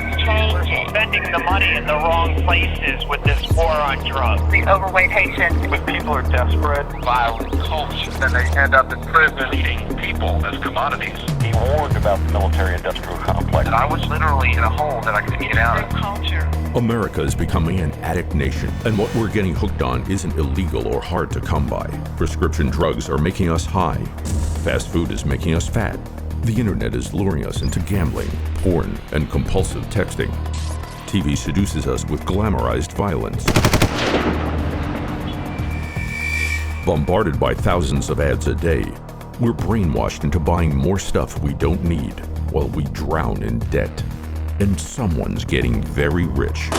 It's changing. Spending the money in the wrong places with this war on drugs. The overweight patient. When people are desperate, violent culture, then they end up in prison eating people as commodities. He warned about the military-industrial complex. And I was literally in a hole that I couldn't get out of. Culture. America is becoming an addict nation, and what we're getting hooked on isn't illegal or hard to come by. Prescription drugs are making us high. Fast food is making us fat. The internet is luring us into gambling, porn, and compulsive texting. TV seduces us with glamorized violence. Bombarded by thousands of ads a day, we're brainwashed into buying more stuff we don't need while we drown in debt. And someone's getting very rich.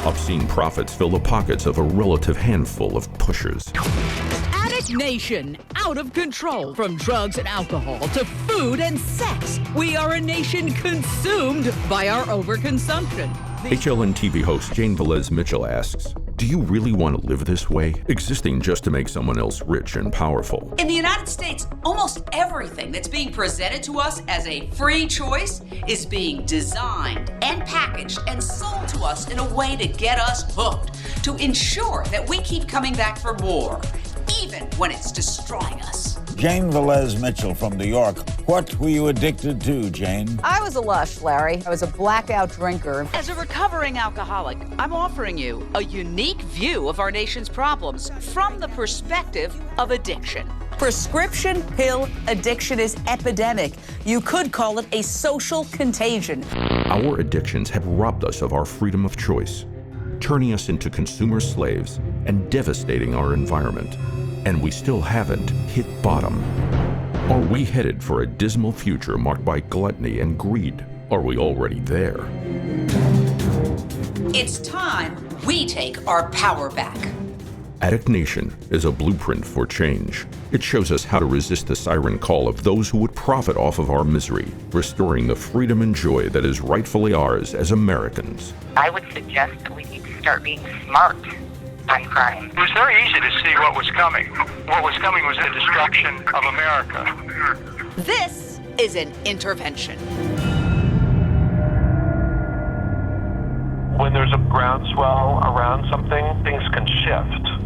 Obscene profits fill the pockets of a relative handful of pushers. Addict Nation, out of control. From drugs and alcohol to food and sex, we are a nation consumed by our overconsumption. HLN TV host Jane Velez Mitchell asks, do you really want to live this way, existing just to make someone else rich and powerful? In the United States, almost everything that's being presented to us as a free choice is being designed and packaged and sold to us in a way to get us hooked, to ensure that we keep coming back for more, even when it's destroying us. Jane Velez Mitchell from New York. What were you addicted to, Jane? I was a lush, Larry. I was a blackout drinker. As a recovering alcoholic, I'm offering you a unique view of our nation's problems from the perspective of addiction. Prescription pill addiction is epidemic. You could call it a social contagion. Our addictions have robbed us of our freedom of choice, turning us into consumer slaves and devastating our environment. And we still haven't hit bottom. Are we headed for a dismal future marked by gluttony and greed? Are we already there? It's time we take our power back. Addict Nation is a blueprint for change. It shows us how to resist the siren call of those who would profit off of our misery, restoring the freedom and joy that is rightfully ours as Americans. I would suggest that we need to start being smart on crime. It was very easy to see what was coming. What was coming was the destruction of America. This is an intervention. When there's a groundswell around something, things can shift.